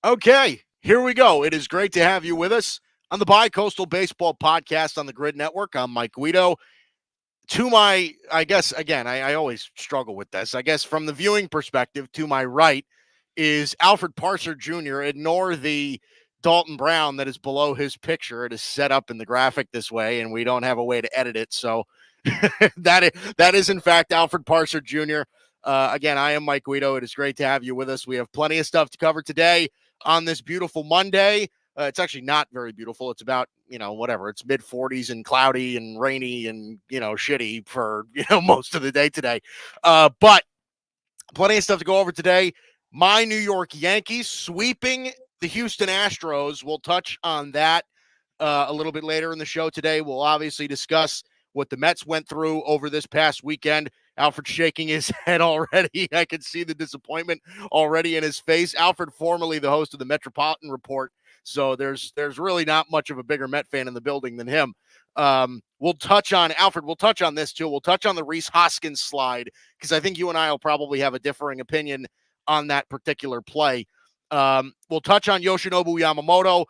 Okay, here we go. It is great to have you with us on the Bicoastal Baseball Podcast on the GRYD Network. I'm Mike Guido. To my, I guess, again, I always struggle with this. I guess from the viewing perspective, to my right is Alfred Parsard Jr. Ignore the Dalton Brown that is below his picture. It is set up in the graphic this way, and we don't have a way to edit it. So that is in fact Alfred Parsard Jr. Again, I am Mike Guido. It is great to have you with us. We have plenty of stuff to cover today on this beautiful Monday. It's actually not very beautiful. It's about, whatever. It's mid 40s and cloudy and rainy and, shitty for, most of the day today. But plenty of stuff to go over today. My New York Yankees sweeping the Houston Astros. We'll touch on that a little bit later in the show today. We'll obviously discuss what the Mets went through over this past weekend. Alfred shaking his head already. I can see the disappointment already in his face. Alfred, formerly the host of the Metropolitan Report, so there's really not much of a bigger Met fan in the building than him. We'll touch on Alfred. We'll touch on this too. We'll touch on the Rhys Hoskins slide because I think you and I will probably have a differing opinion on that particular play. We'll touch on Yoshinobu Yamamoto.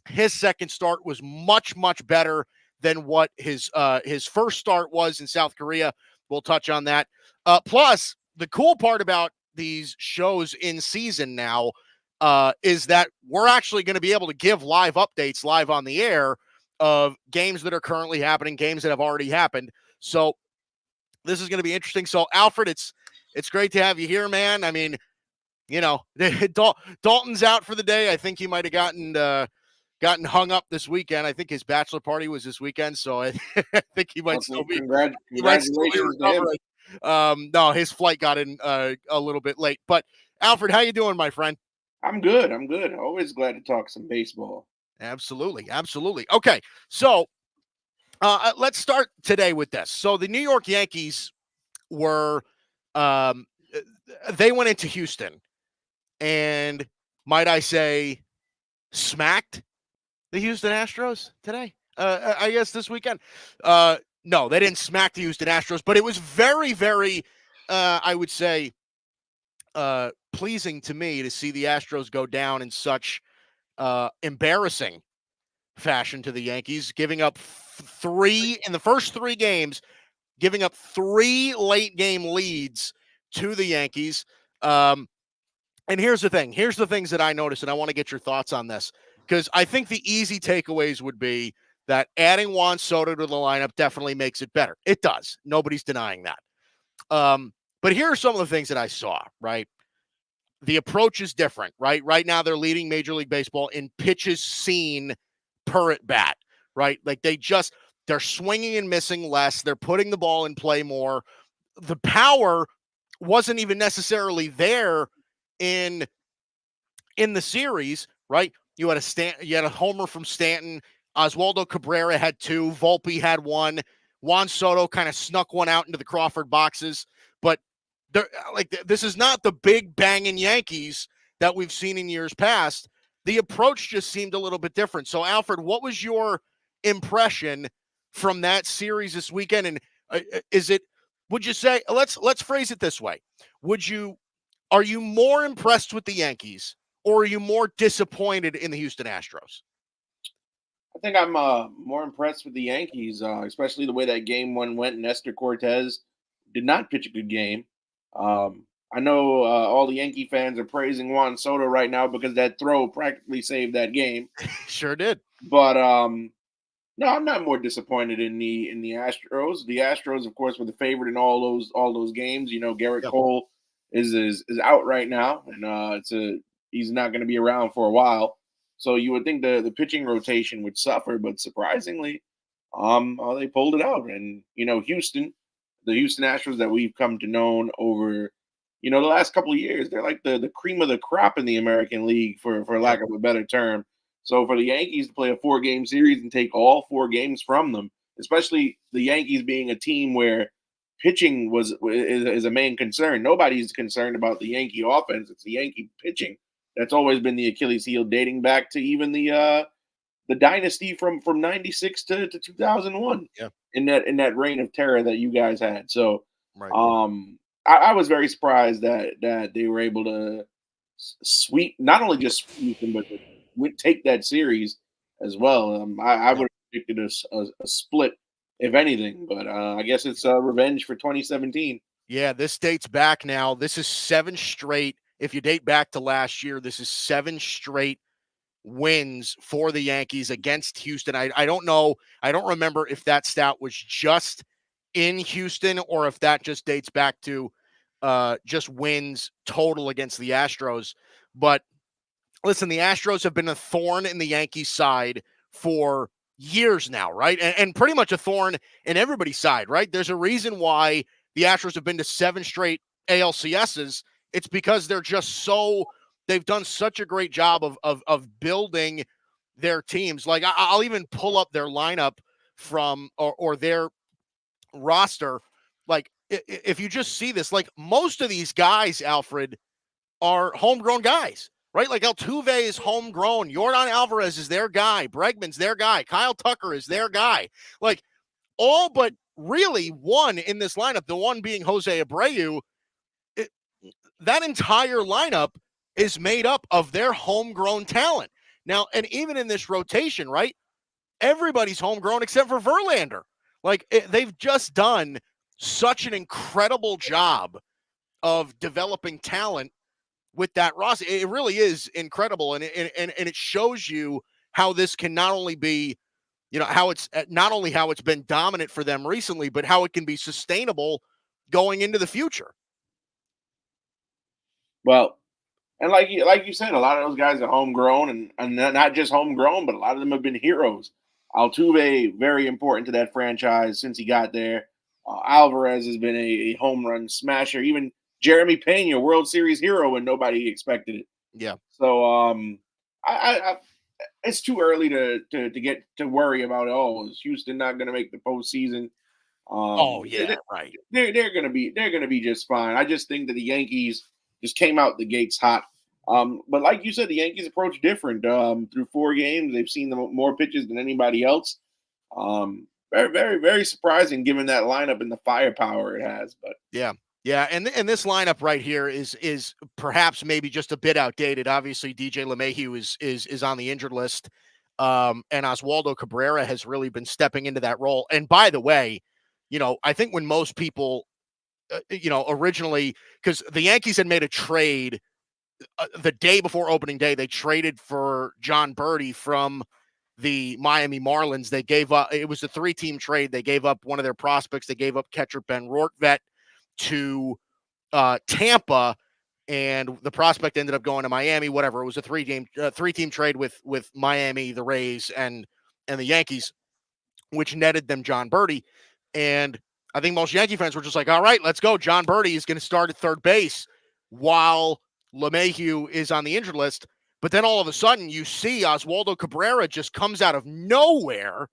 His second start was much, much better than what his first start was in South Korea. We'll touch on that. Plus, the cool part about these shows in season now is that we're actually going to be able to give live updates live on the air of games that are currently happening, games that have already happened. So this is going to be interesting. So, Alfred, it's great to have you here, man. I mean, Dalton's out for the day. I think he might have gotten hung up this weekend. I think his bachelor party was this weekend, so I think he might still be. Congratulations to him. No, his flight got in a little bit late. But Alfred, how you doing, my friend? I'm good. Always glad to talk some baseball. Absolutely. Okay, so let's start today with this. So the New York Yankees were they went into Houston and, might I say, smacked the Houston Astros today. I guess this weekend. No, they didn't smack the Houston Astros, but it was very, very, I would say, pleasing to me to see the Astros go down in such embarrassing fashion to the Yankees, giving up three in the first three games, giving up three late game leads to the Yankees. And here's the thing. Here's the things that I noticed, and I want to get your thoughts on this, because I think the easy takeaways would be that adding Juan Soto to the lineup definitely makes it better. It does. Nobody's denying that. But here are some of the things that I saw, right? The approach is different, right? Right now, they're leading Major League Baseball in pitches seen per at bat, right? Like they're swinging and missing less. They're putting the ball in play more. The power wasn't even necessarily there in the series, right? You had a homer from Stanton. Oswaldo Cabrera had two. Volpe had one. Juan Soto kind of snuck one out into the Crawford boxes. But this is not the big banging Yankees that we've seen in years past. The approach just seemed a little bit different. So, Alfred, what was your impression from that series this weekend? And would you say, let's phrase it this way. Are you more impressed with the Yankees, or are you more disappointed in the Houston Astros? I think I'm more impressed with the Yankees, especially the way that game one went. Nestor Cortez did not pitch a good game. I know all the Yankee fans are praising Juan Soto right now because that throw practically saved that game. Sure did. But no, I'm not more disappointed in the Astros. The Astros, of course, were the favorite in all those games. Garrett Cole is out right now, and he's not going to be around for a while. So you would think the pitching rotation would suffer, but surprisingly, they pulled it out. And the Houston Astros that we've come to know over the last couple of years, they're like the cream of the crop in the American League, for lack of a better term. So for the Yankees to play a 4-game series and take all 4 games from them, especially the Yankees being a team where pitching is a main concern. Nobody's concerned about the Yankee offense. It's the Yankee pitching. That's always been the Achilles heel, dating back to even the dynasty from 96 to 2001. Yeah. In that reign of terror that you guys had. So right. I was very surprised that they were able to sweep, not only just sweep them, but would take that series as well. I Yep. would have predicted a split, if anything, but I guess it's revenge for 2017. Yeah, this dates back now. This is 7 straight. If you date back to last year, this is 7 straight wins for the Yankees against Houston. I don't know. I don't remember if that stat was just in Houston or if that just dates back to just wins total against the Astros. But listen, the Astros have been a thorn in the Yankees side for years now, right? And pretty much a thorn in everybody's side, right? There's a reason why the Astros have been to 7 straight ALCSs. It's because they're just so they've done such a great job of building their teams. Like I'll even pull up their lineup from or their roster. Like if you just see this, like most of these guys, Alfred, are homegrown guys, right? Like Altuve is homegrown. Yordan Alvarez is their guy. Bregman's their guy. Kyle Tucker is their guy. Like all but really one in this lineup, the one being Jose Abreu, that entire lineup is made up of their homegrown talent. Now, and even in this rotation, right? Everybody's homegrown except for Verlander. Like they've just done such an incredible job of developing talent with that roster. It really is incredible. And it shows you how this can not only be, how it's not only how it's been dominant for them recently, but how it can be sustainable going into the future. Well, and like you said, a lot of those guys are homegrown, and not just homegrown, but a lot of them have been heroes. Altuve, very important to that franchise since he got there. Alvarez has been a home run smasher. Even Jeremy Pena, World Series hero, when nobody expected it. Yeah. So I it's too early to get to worry about, oh, is Houston not going to make the postseason? Oh yeah, right. They're gonna be just fine. I just think that the Yankees just came out the gates hot. But like you said, the Yankees approach different. Through 4 games, they've seen more pitches than anybody else. Very, very, very surprising given that lineup and the firepower it has. But Yeah. Yeah, and this lineup right here is perhaps maybe just a bit outdated. Obviously, DJ LeMahieu is on the injured list, and Oswaldo Cabrera has really been stepping into that role. And by the way, I think when most people, originally, because the Yankees had made a trade the day before opening day, they traded for John Birdie from the Miami Marlins. They gave up. It was a 3-team trade. They gave up one of their prospects. They gave up catcher Ben Rortvedt to Tampa, and the prospect ended up going to Miami. Whatever, it was a 3-team trade with Miami, the Rays, and the Yankees, which netted them John Birdie. And I think most Yankee fans were just like, all right, let's go. John Birdie is going to start at third base while LeMahieu is on the injured list. But then all of a sudden, you see Oswaldo Cabrera just comes out of nowhere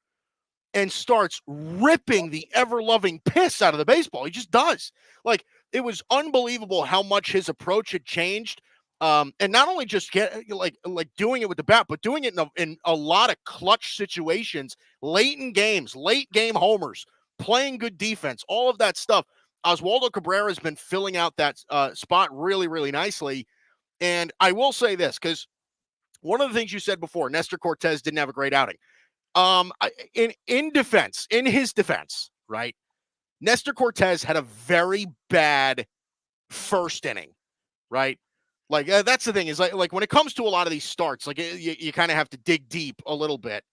and starts ripping the ever-loving piss out of the baseball. He just does. Like, it was unbelievable how much his approach had changed. And not only just like doing it with the bat, but doing it in a lot of clutch situations, late in games, late game homers, playing good defense, all of that stuff. Oswaldo Cabrera has been filling out that spot really, really nicely. And I will say this, because one of the things you said before, Nestor Cortez didn't have a great outing. In his defense, right? Nestor Cortez had a very bad first inning, right? Like that's the thing is like when it comes to a lot of these starts, like you kind of have to dig deep a little bit.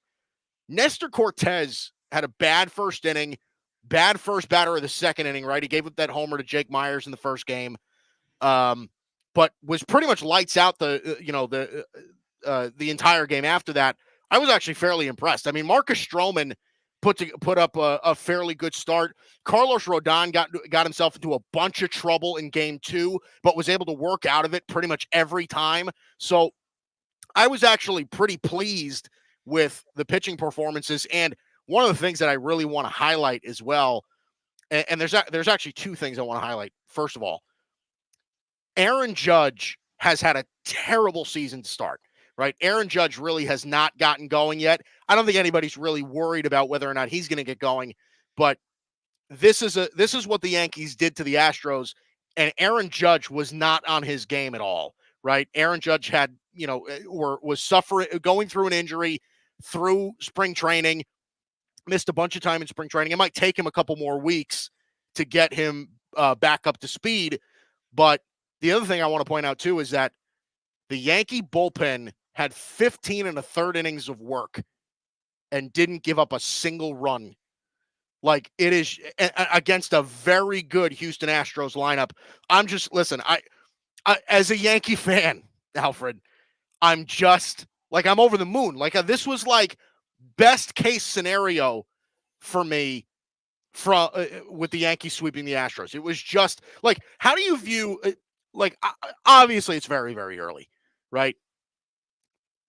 Nestor Cortez had a bad first inning, bad first batter of the second inning, right? He gave up that homer to Jake Myers in the first game, but was pretty much lights out the entire game after that. I was actually fairly impressed. I mean, Marcus Stroman put up a fairly good start. Carlos Rodon got himself into a bunch of trouble in game 2, but was able to work out of it pretty much every time. So I was actually pretty pleased with the pitching performances. And one of the things that I really want to highlight as well, and there's actually 2 things I want to highlight. First of all, Aaron Judge has had a terrible season to start. Right. Aaron Judge really has not gotten going yet. I don't think anybody's really worried about whether or not he's going to get going, but this is what the Yankees did to the Astros, and Aaron Judge was not on his game at all. right? Aaron Judge had, was suffering, going through an injury through spring training, missed a bunch of time in spring training. It might take him a couple more weeks to get him back up to speed. But the other thing I want to point out too is that the Yankee bullpen had 15 and a third innings of work and didn't give up a single run. Like, it is against a very good Houston Astros lineup. Listen, I as a Yankee fan, Alfred, I'm over the moon. Like, this was like best case scenario for me from with the Yankees sweeping the Astros. It was just like, how do you view obviously it's very, very early, right?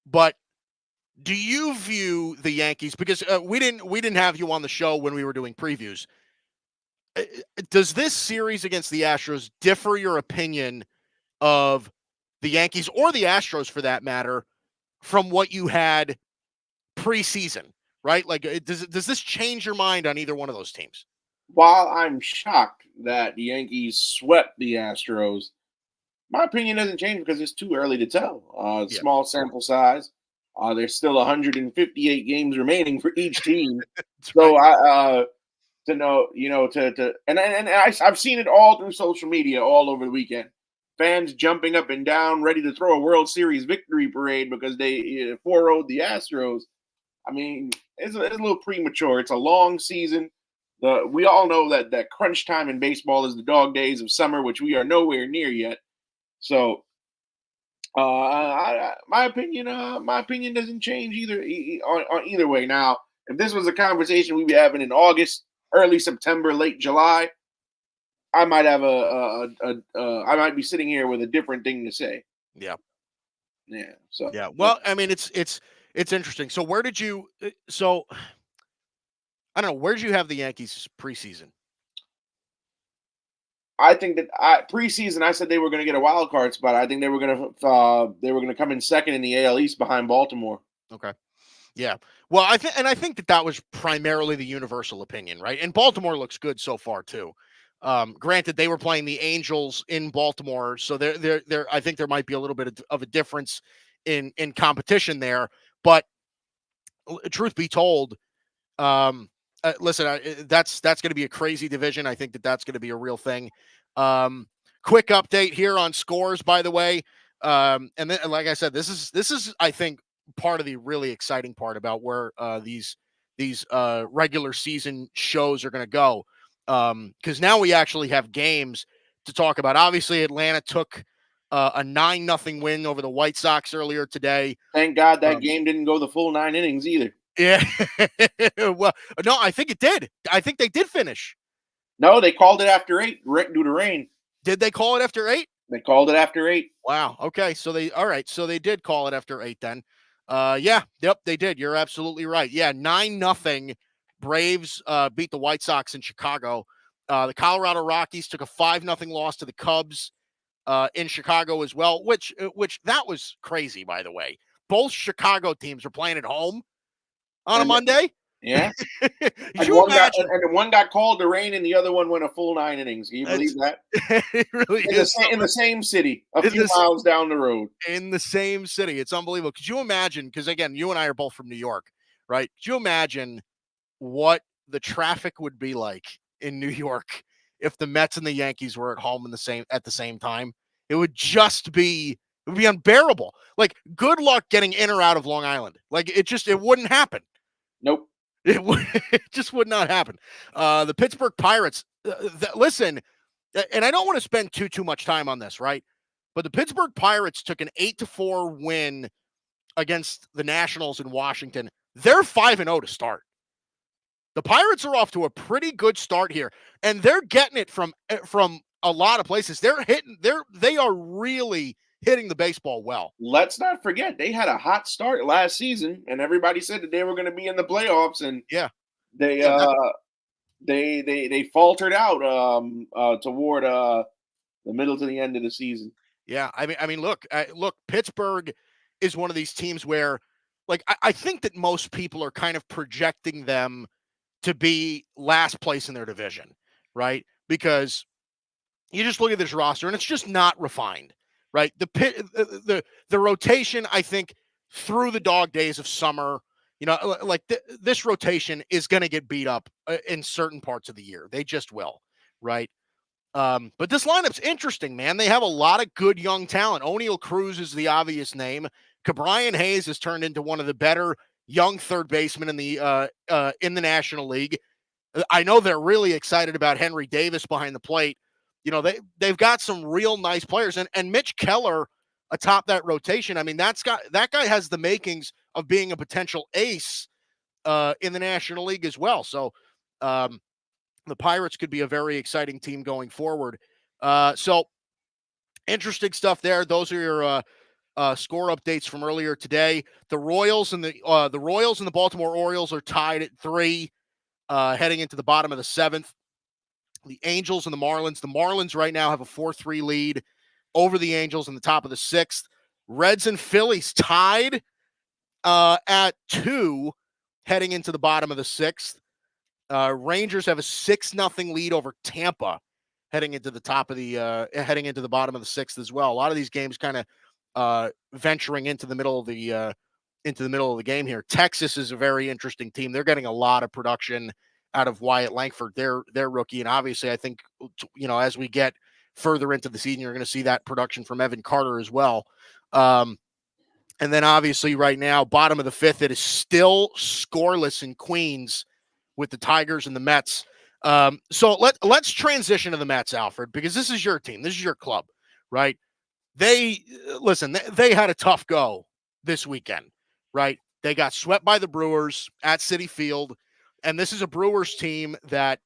But do you view the Yankees, because we didn't have you on the show when we were doing previews. Does this series against the Astros differ your opinion of the Yankees, or the Astros for that matter, from what you had preseason, right? Like, does this change your mind on either one of those teams? While I'm shocked that the Yankees swept the Astros, my opinion doesn't change because it's too early to tell. Small sample size. There's still 158 games remaining for each team. So right. To know, I've seen it all through social media all over the weekend. Fans jumping up and down, ready to throw a World Series victory parade because they 4-0'd the Astros. I mean, it's a little premature. It's a long season. We all know that crunch time in baseball is the dog days of summer, which we are nowhere near yet. So, my opinion doesn't change either on either way. Now, if this was a conversation we'd be having in August, early September, late July, I might have I might be sitting here with a different thing to say. Yeah. Yeah. So. Yeah. Well, I mean, it's interesting. So where did you? So I don't know. Where did you have the Yankees preseason? I think that preseason, I said they were going to get a wild card spot. I think they were going to come in second in the AL East behind Baltimore. Okay. Yeah. Well, I think that was primarily the universal opinion, right? And Baltimore looks good so far too. Granted, they were playing the Angels in Baltimore, so there. I think there might be a little bit of a difference in competition there. But truth be told, listen, that's going to be a crazy division. I think that's going to be a real thing. Quick update here on scores, by the way. And then, like I said, this is I think part of the really exciting part about where these regular season shows are going to go. Because now we actually have games to talk about. Obviously, Atlanta took a 9-0 win over the White Sox earlier today. Thank God that game didn't go the full 9 innings either. Yeah. Well, no, I think it did. I think they did finish. No, they called it after 8 due to rain. Did they call it after 8? They called it after 8. Wow. Okay. So they did call it after 8 then. Yeah. Yep, they did. You're absolutely right. Yeah, 9-0. Braves beat the White Sox in Chicago. The Colorado Rockies took a 5-0 loss to the Cubs in Chicago as well, which that was crazy, by the way. Both Chicago teams are playing at home on a Monday. Yeah. Could you imagine? And one got called to rain and the other one went a full 9 innings. Can you believe that? It really is. In the same city, a few miles down the road. In the same city. It's unbelievable. Could you imagine? Because, again, you and I are both from New York, right? Could you imagine what the traffic would be like in New York if the Mets and the Yankees were at home at the same time? It would be unbearable. Like, good luck getting in or out of Long Island. Like, it wouldn't happen. Nope. It just would not happen. The Pittsburgh Pirates, listen, and I don't want to spend too much time on this, right? But the Pittsburgh Pirates took an 8-4 win against the Nationals in Washington. They're 5-0 to start. The Pirates are off to a pretty good start here, and they're getting it from a lot of places. They are really hitting the baseball well. Let's not forget they had a hot start last season, and everybody said that they were going to be in the playoffs, and they faltered out toward the middle to the end of the season. Yeah, I mean, look, Pittsburgh is one of these teams where, like, I think that most people are kind of projecting them to be last place in their division, right? Because you just look at this roster and it's just not refined, right? The rotation, I think, through the dog days of summer, like this rotation is going to get beat up in certain parts of the year. They just will, right? But this lineup's interesting, man. They have a lot of good young talent. O'Neal Cruz is the obvious name. Cabrian Hayes has turned into one of the better young third basemen in the National League. I know they're really excited about Henry Davis behind the plate. They've got some real nice players, and Mitch Keller atop that rotation. I mean, that guy has the makings of being a potential ace in the National League as well. So the Pirates could be a very exciting team going forward. So interesting stuff there. Those are your score updates from earlier today. The Royals and the Baltimore Orioles are tied at 3, heading into the bottom of the 7th. The Angels and the Marlins. The Marlins right now have a 4-3 lead over the Angels in the top of the 6th. Reds and Phillies tied at 2, heading into the bottom of the 6th. Rangers have a 6-0 lead over Tampa, heading into the bottom of the 6th as well. A lot of these games kind of venturing into the middle of the game here. Texas is a very interesting team. They're getting a lot of production out of Wyatt Langford, their rookie, and obviously I think as we get further into the season, you're going to see that production from Evan Carter as well. And then obviously right now, bottom of the 5th, it is still scoreless in Queens with the Tigers and the Mets. So let's transition to the Mets, Alfred, because this is your team. This is your club, right? They had a tough go this weekend, right? They got swept by the Brewers at Citi Field, and this is a Brewers team that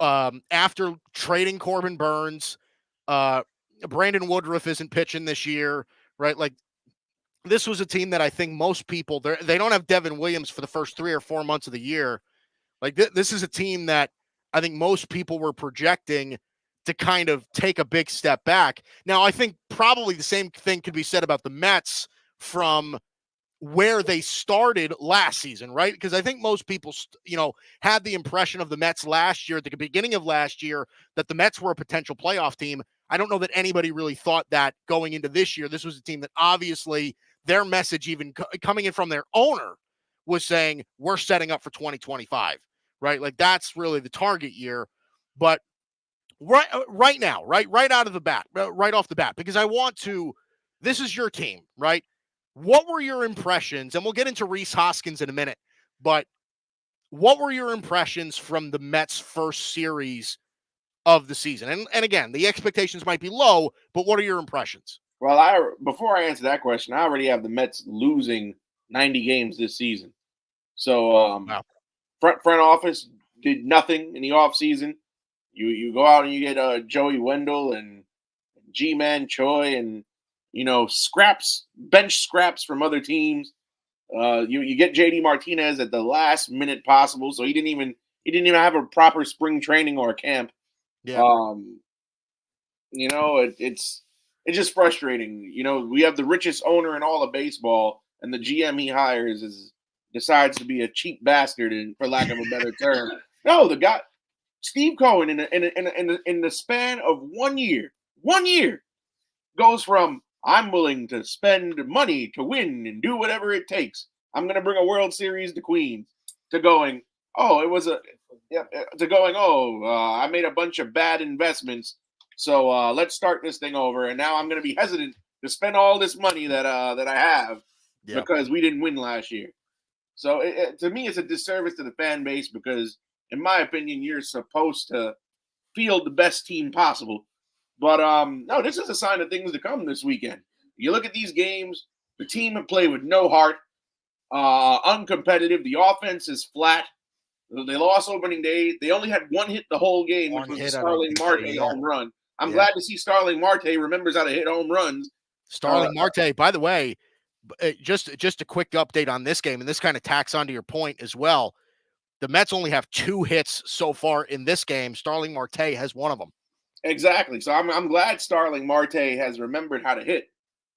after trading Corbin Burns, Brandon Woodruff isn't pitching this year, right? Like, this was a team that I think most people, they don't have Devin Williams for the first 3 or 4 months of the year. Like, this is a team that I think most people were projecting to kind of take a big step back. Now, I think probably the same thing could be said about the Mets from where they started last season, right? Because I think most people, had the impression of the Mets last year, at the beginning of last year, that the Mets were a potential playoff team. I don't know that anybody really thought that going into this year. This was a team that obviously their message, even coming in from their owner, was saying, we're setting up for 2025, right? Like, that's really the target year. But right now, right out of the bat, right off the bat, because this is your team, right? What were your impressions? And we'll get into Rhys Hoskins in a minute, but what were your impressions from the Mets' first series of the season? And again, the expectations might be low, but what are your impressions? Well, before I answer that question, I already have the Mets losing 90 games this season. So Wow. front office did nothing in the offseason. You go out and you get Joey Wendell and G-Man Choi and bench scraps from other teams. You get JD Martinez at the last minute possible, so he didn't even have a proper spring training or a camp. Yeah. It's just frustrating. We have the richest owner in all of baseball, and the GM he hires decides to be a cheap bastard, and for lack of a better term. No, the guy Steve Cohen in the span of 1 year goes from, I'm willing to spend money to win and do whatever it takes, I'm going to bring a World Series to Queens, to going, I made a bunch of bad investments, so let's start this thing over, and now I'm going to be hesitant to spend all this money that I have because we didn't win last year. So to me, it's a disservice to the fan base because, in my opinion, you're supposed to field the best team possible. But no, this is a sign of things to come this weekend. You look at these games, the team have played with no heart, uncompetitive. The offense is flat. They lost opening day. They only had one hit the whole game, which was the Starling Marte home run. I'm glad to see Starling Marte remembers how to hit home runs. Starling Marte, by the way, just a quick update on this game, and this kind of tacks onto your point as well. The Mets only have 2 hits so far in this game. Starling Marte has one of them. Exactly. So I'm glad Starling Marte has remembered how to hit,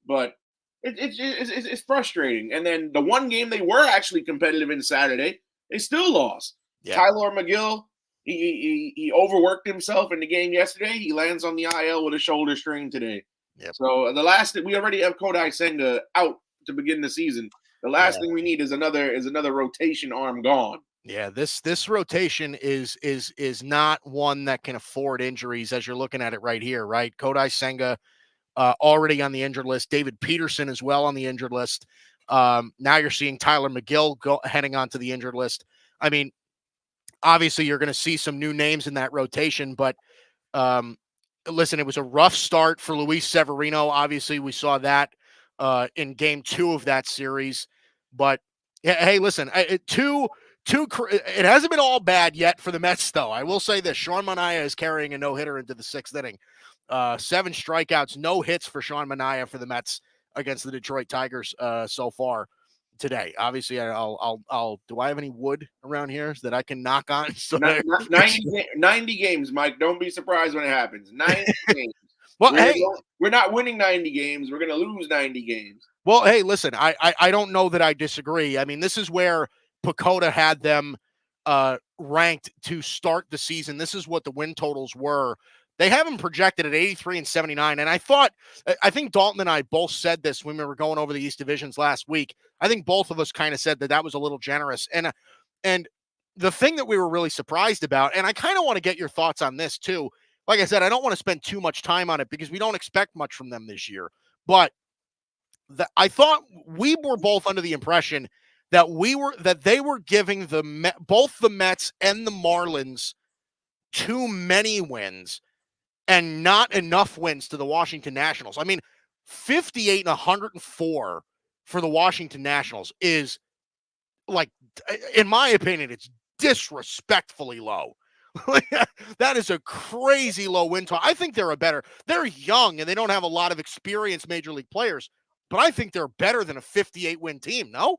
but it's frustrating. And then the one game they were actually competitive in Saturday, they still lost. Yeah. Tyler McGill, he overworked himself in the game yesterday. He lands on the IL with a shoulder strain today. Yep. So the last thing we already have Kodai Senga out to begin the season. The last thing we need is another rotation arm gone. Yeah, this rotation is not one that can afford injuries as you're looking at it right here, right? Kodai Senga already on the injured list. David Peterson as well on the injured list. Now you're seeing Tyler McGill heading onto the injured list. I mean, obviously you're going to see some new names in that rotation, but listen, it was a rough start for Luis Severino. Obviously, we saw that in game 2 of that series. But hey, listen, it hasn't been all bad yet for the Mets, though. I will say this: Sean Manaea is carrying a no-hitter into the 6th inning. 7 strikeouts, no hits for Sean Manaea for the Mets against the Detroit Tigers so far today. Obviously, I'll. Do I have any wood around here that I can knock on? So 90 games, Mike. Don't be surprised when it happens. 90 games. Well, we're not winning 90 games. We're going to lose 90 games. Well, hey, listen, I don't know that I disagree. I mean, this is where Pacoda had them ranked to start the season. This is what the win totals were. They have them projected at 83 and 79. And I think Dalton and I both said this when we were going over the East Divisions last week. I think both of us kind of said that was a little generous. And the thing that we were really surprised about, and I kind of want to get your thoughts on this too. Like I said, I don't want to spend too much time on it because we don't expect much from them this year. But I thought we were both under the impression that they were giving both the Mets and the Marlins too many wins and not enough wins to the Washington Nationals. I mean, 58 and 104 for the Washington Nationals is, like, in my opinion, it's disrespectfully low. That is a crazy low win total. I think they're young and they don't have a lot of experienced major league players, but I think they're better than a 58 win team. No?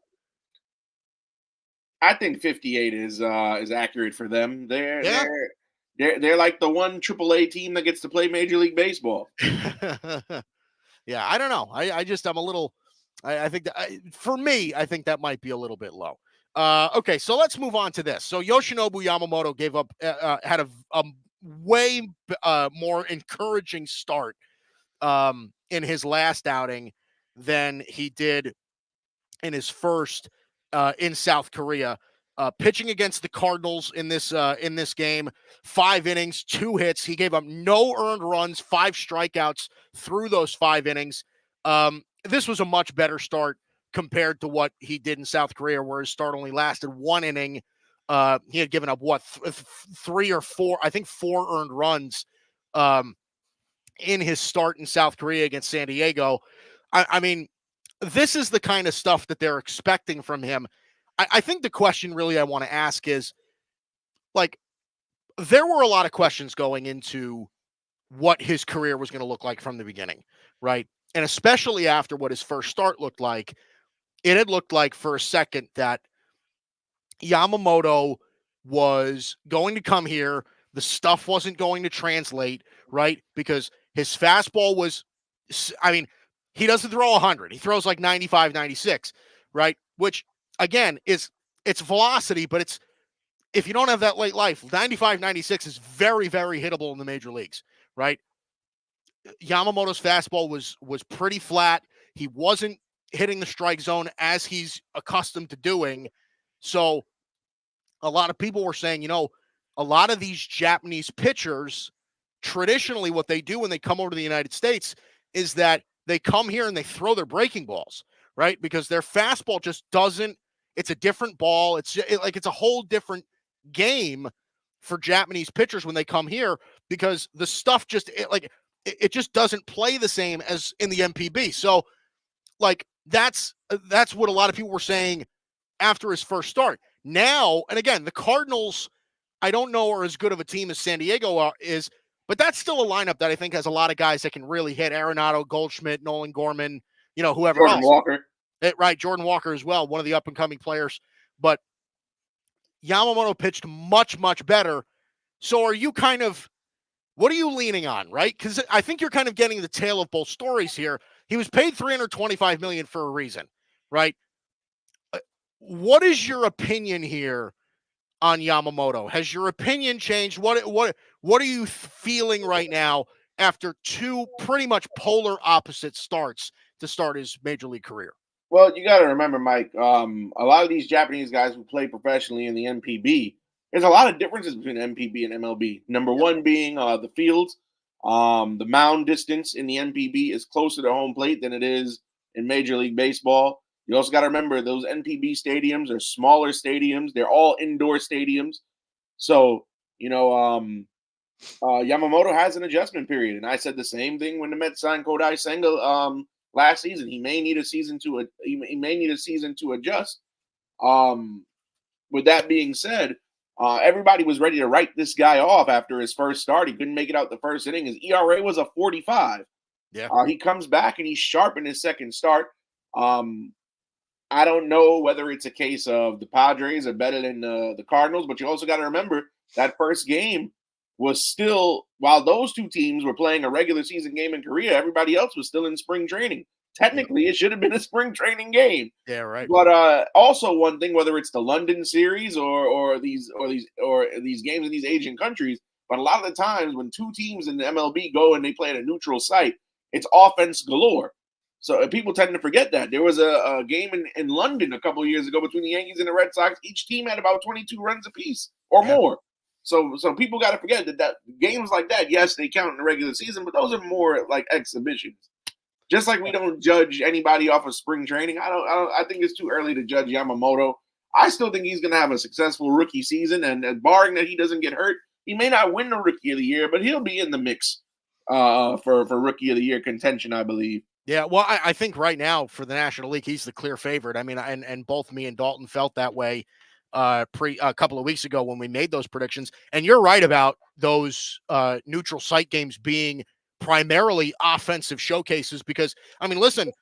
I think 58 is accurate for them. They're like the one AAA team that gets to play Major League Baseball. Yeah, I don't know. I'm a little. I think that for me, I think that might be a little bit low. Okay, so let's move on to this. So Yoshinobu Yamamoto had a way more encouraging start in his last outing than he did in his first in South Korea. Pitching against the Cardinals in this game, 5 innings, 2 hits. He gave up no earned runs, 5 strikeouts through those 5 innings. This was a much better start compared to what he did in South Korea, where his start only lasted 1 inning. He had given up 3 or 4, I think 4 earned runs in his start in South Korea against San Diego. I mean, this is the kind of stuff that they're expecting from him. I think the question really I want to ask is, like, there were a lot of questions going into what his career was going to look like from the beginning, right? And especially after what his first start looked like, it had looked like for a second that Yamamoto was going to come here. The stuff wasn't going to translate, right? Because his fastball was, I mean, he doesn't throw 100. He throws like 95, 96, right? Which, again, it's velocity, but if you don't have that late life, 95, 96 is very, very hittable in the major leagues, right? Yamamoto's fastball was pretty flat. He wasn't hitting the strike zone as he's accustomed to doing. So a lot of people were saying, a lot of these Japanese pitchers, traditionally what they do when they come over to the United States is that they come here and they throw their breaking balls, right? Because their fastball just doesn't, it's a different ball. It's a whole different game for Japanese pitchers when they come here, because the stuff just it just doesn't play the same as in the MPB. So like that's what a lot of people were saying after his first start. Now, and again, the Cardinals, I don't know are as good of a team as San Diego is, but that's still a lineup that I think has a lot of guys that can really hit. Arenado, Goldschmidt, Nolan Gorman, whoever Jordan else. Walker. Right, Jordan Walker as well, one of the up-and-coming players. But Yamamoto pitched much, much better. So what are you leaning on, right? Because I think you're kind of getting the tale of both stories here. He was paid $325 million for a reason, right? What is your opinion here on Yamamoto? Has your opinion changed? What are you feeling right now after two pretty much polar opposite starts to start his major league career. Well, you got to remember, Mike, a lot of these Japanese guys who play professionally in the NPB, there's a lot of differences between NPB and MLB. Number one being the fields. The mound distance in the NPB is closer to home plate than it is in Major League Baseball. You also got to remember those NPB stadiums are smaller stadiums. They're all indoor stadiums. So, Yamamoto has an adjustment period. And I said the same thing when the Mets signed Kodai Senga last season. He may need a season to adjust. With that being said, everybody was ready to write this guy off after his first start. He couldn't make it out the first inning. His ERA was a 45. Yeah. He comes back and he's sharp in his second start. I don't know whether it's a case of the Padres are better than the Cardinals, but you also got to remember that first game was still, while those two teams were playing a regular season game in Korea, everybody else was still in spring training. Technically, it should have been a spring training game. Yeah, right. But also one thing, whether it's the London series or these games in these Asian countries, but a lot of the times when two teams in the MLB go and they play at a neutral site, it's offense galore. So people tend to forget that. There was a game in London a couple of years ago between the Yankees and the Red Sox. Each team had about 22 runs apiece or more. So people got to forget that games like that, yes, they count in the regular season, but those are more like exhibitions. Just like we don't judge anybody off of spring training, I think it's too early to judge Yamamoto. I still think he's going to have a successful rookie season, and barring that he doesn't get hurt, he may not win the Rookie of the Year, but he'll be in the mix for Rookie of the Year contention, I believe. Yeah, well, I think right now for the National League, he's the clear favorite. I mean, and both me and Dalton felt that way a couple of weeks ago when we made those predictions. And you're right about those neutral site games being primarily offensive showcases because, I mean, listen,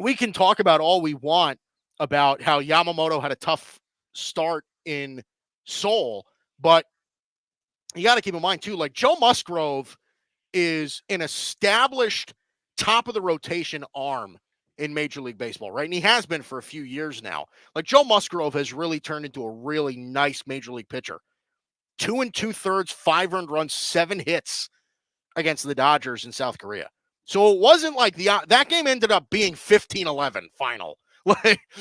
we can talk about all we want about how Yamamoto had a tough start in Seoul, but you got to keep in mind too, like Joe Musgrove is an established top of the rotation arm in Major League Baseball, right? And he has been for a few years now. Like Joe Musgrove has really turned into a really nice Major League pitcher. 2 2/3, 5 earned runs, 7 hits against the Dodgers in South Korea. So it wasn't like that game ended up being 15-11 final.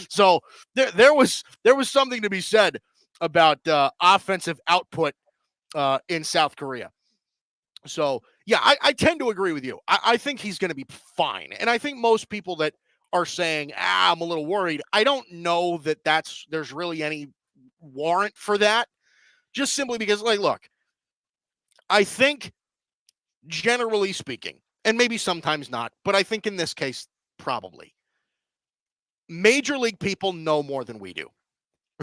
So there was something to be said about offensive output in South Korea. So, yeah, I tend to agree with you. I think he's going to be fine. And I think most people that are saying, I'm a little worried, I don't know that there's really any warrant for that. Just simply because, like, look, I think generally speaking, and maybe sometimes not, but I think in this case, probably, Major League people know more than we do.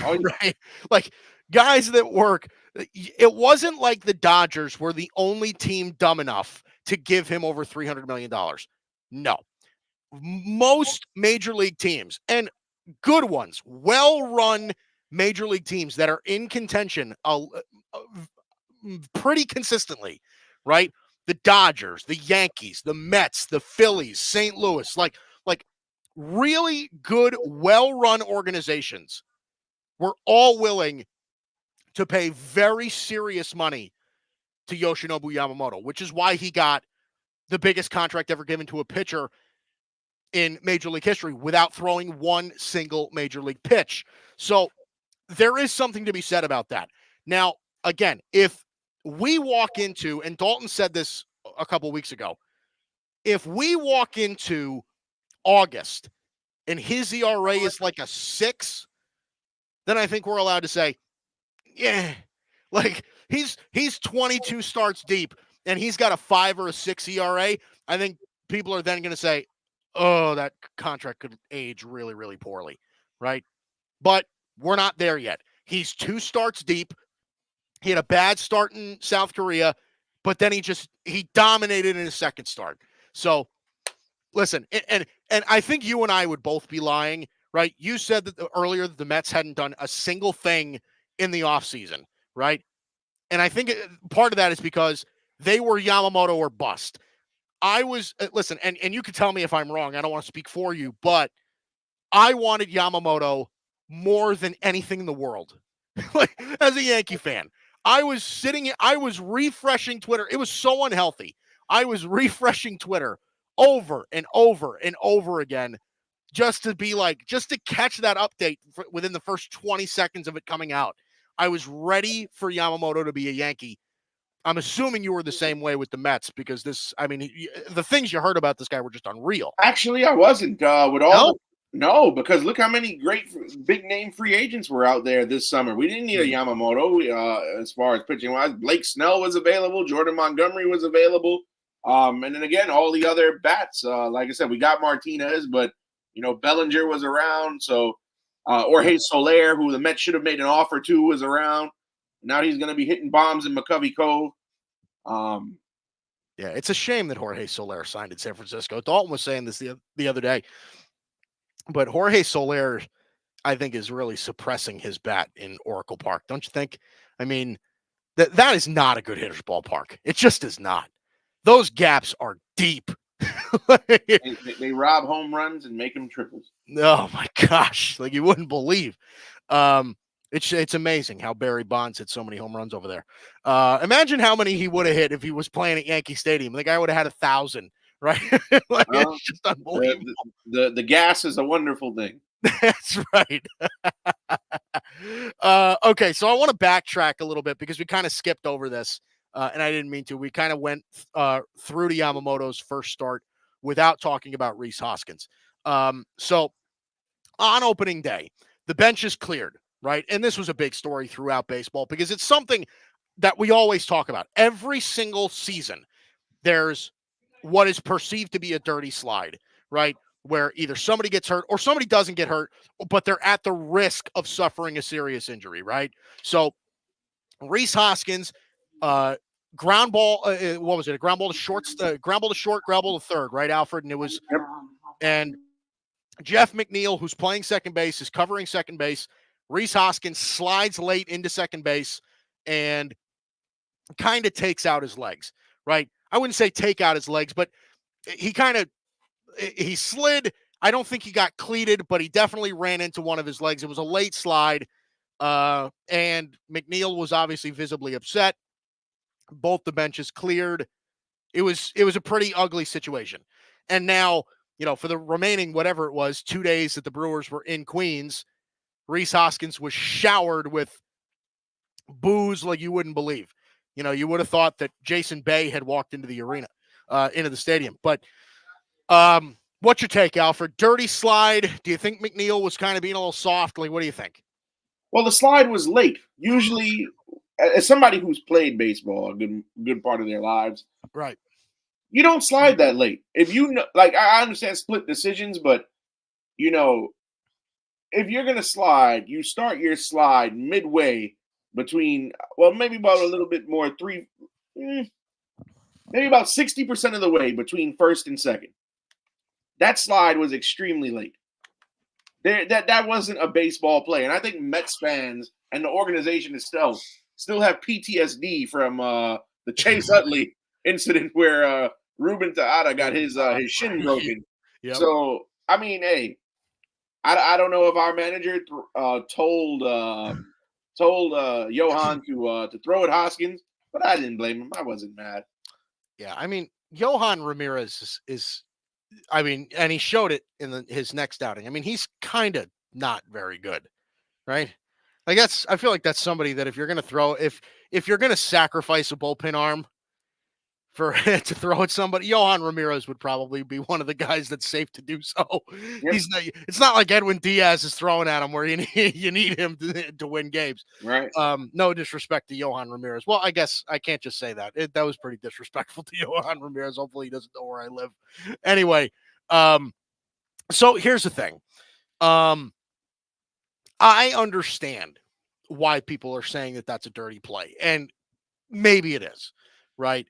Oh, yeah. Right? Like, guys that work, it wasn't like the Dodgers were the only team dumb enough to give him over $300 million. No. Most Major League teams, and good ones, well-run Major League teams that are in contention pretty consistently, right? The Dodgers, the Yankees, the Mets, the Phillies, St. Louis, like really good, well-run organizations were all willing to pay very serious money to Yoshinobu Yamamoto, which is why he got the biggest contract ever given to a pitcher in Major League history without throwing one single Major League pitch. So there is something to be said about that. Now, again, if we walk into, and Dalton said this a couple weeks ago, if we walk into August and his ERA is like a 6, then I think we're allowed to say, yeah, like he's 22 starts deep and he's got a 5 or a 6 ERA. I think people are then going to say, oh, that contract could age really, really poorly, right? But we're not there yet. He's 2 starts deep. He had a bad start in South Korea, but then he dominated in his second start. So listen, and I think you and I would both be lying, right? You said that earlier that the Mets hadn't done a single thing in the offseason, right? And I think part of that is because they were Yamamoto or bust. I was, listen, and you can tell me if I'm wrong. I don't want to speak for you, but I wanted Yamamoto more than anything in the world. Like, as a Yankee fan, I was refreshing Twitter. It was so unhealthy. I was refreshing Twitter over and over and over again just to catch that update within the first 20 seconds of it coming out. I was ready for Yamamoto to be a Yankee. I'm assuming you were the same way with the Mets because the things you heard about this guy were just unreal. Actually, I wasn't. No, because look how many great big name free agents were out there this summer. We didn't need a Yamamoto as far as pitching wise. Blake Snell was available. Jordan Montgomery was available. And then again, all the other bats. Like I said, we got Martinez, but Bellinger was around. So Jorge Soler, who the Mets should have made an offer to, was around. Now he's going to be hitting bombs in McCovey Cove. Yeah, it's a shame that Jorge Soler signed in San Francisco. Dalton was saying this the other day, but Jorge Soler, I think, is really suppressing his bat in Oracle Park. Don't you think? I mean, that is not a good hitter's ballpark. It just is not. Those gaps are deep. they rob home runs and make them triples. Oh my gosh, like you wouldn't believe. It's amazing how Barry Bonds hit so many home runs over there. Imagine how many he would have hit if he was playing at Yankee Stadium. The guy would have had 1,000, right? It's just unbelievable. The gas is a wonderful thing. That's right. Okay, so I want to backtrack a little bit because we kind of skipped over this, and I didn't mean to. We kind of went through to Yamamoto's first start without talking about Rhys Hoskins. So on opening day, the bench is cleared. Right. And this was a big story throughout baseball because it's something that we always talk about. Every single season, there's what is perceived to be a dirty slide, right? Where either somebody gets hurt or somebody doesn't get hurt, but they're at the risk of suffering a serious injury, right? So Rhys Hoskins, ground ball, what was it? A ground ball to shorts, ground ball to short, ground ball to third, right, Alfred? And Jeff McNeil, who's playing second base, is covering second base. Rhys Hoskins slides late into second base and kind of takes out his legs, right? I wouldn't say take out his legs, but he slid. I don't think he got cleated, but he definitely ran into one of his legs. It was a late slide, and McNeil was obviously visibly upset. Both the benches cleared. It was a pretty ugly situation. And now, for the remaining, whatever it was, 2 days that the Brewers were in Queens, Rhys Hoskins was showered with booze like you wouldn't believe. You would have thought that Jason Bay had walked into the arena, into the stadium. But what's your take, Alfred? Dirty slide. Do you think McNeil was kind of being a little soft? Like, what do you think? Well, the slide was late. Usually, as somebody who's played baseball a good part of their lives, right? You don't slide that late. If I understand split decisions, but if you're going to slide, you start your slide midway between, maybe about a little bit more, maybe about 60% of the way between first and second. That slide was extremely late. That wasn't a baseball play. And I think Mets fans and the organization itself still have PTSD from the Chase Utley incident where Ruben Tejada got his shin broken. Yep. So, I mean, hey, I don't know if our manager told Johan to throw at Hoskins, but I didn't blame him. I wasn't mad. Yeah, I mean, Yohan Ramirez is and he showed it in his next outing. I mean, he's kind of not very good, right? Like I feel like that's somebody that if you're gonna if you're gonna sacrifice a bullpen arm for to throw at somebody, Yohan Ramirez would probably be one of the guys that's safe to do so. Yep. It's not like Edwin Diaz is throwing at him where you need him to win games. Right. No disrespect to Yohan Ramirez. Well, I guess I can't just say that. That was pretty disrespectful to Yohan Ramirez. Hopefully he doesn't know where I live. Anyway, so here's the thing. I understand why people are saying that that's a dirty play, and maybe it is, right?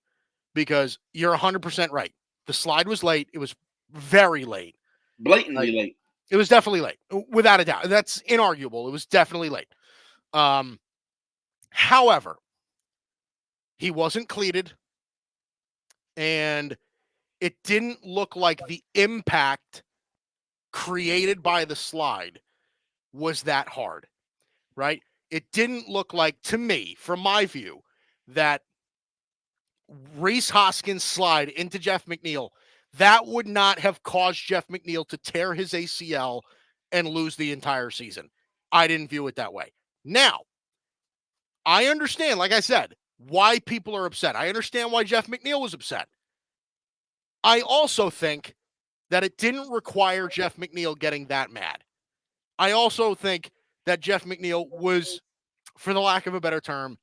Because you're 100% right. The slide was late. It was very late. Blatantly late. It was definitely late, without a doubt. That's inarguable. It was definitely late. However, he wasn't cleated, and it didn't look like the impact created by the slide was that hard, right? It didn't look like, to me, from my view, that Rhys Hoskins slide into Jeff McNeil, that would not have caused Jeff McNeil to tear his ACL and lose the entire season. I didn't view it that way. Now, I understand, like I said, why people are upset. I understand why Jeff McNeil was upset. I also think that it didn't require Jeff McNeil getting that mad. I also think that Jeff McNeil was, for the lack of a better term,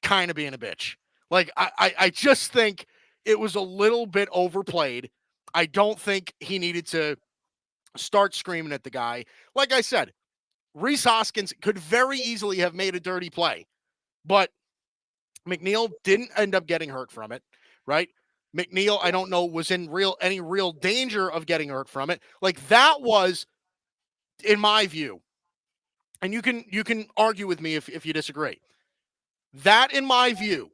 kind of being a bitch. Like, I just think it was a little bit overplayed. I don't think he needed to start screaming at the guy. Like I said, Rhys Hoskins could very easily have made a dirty play, but McNeil didn't end up getting hurt from it, right? McNeil, I don't know, was in any real danger of getting hurt from it. Like, that was, in my view, and you can argue with me if you disagree. That, in my view,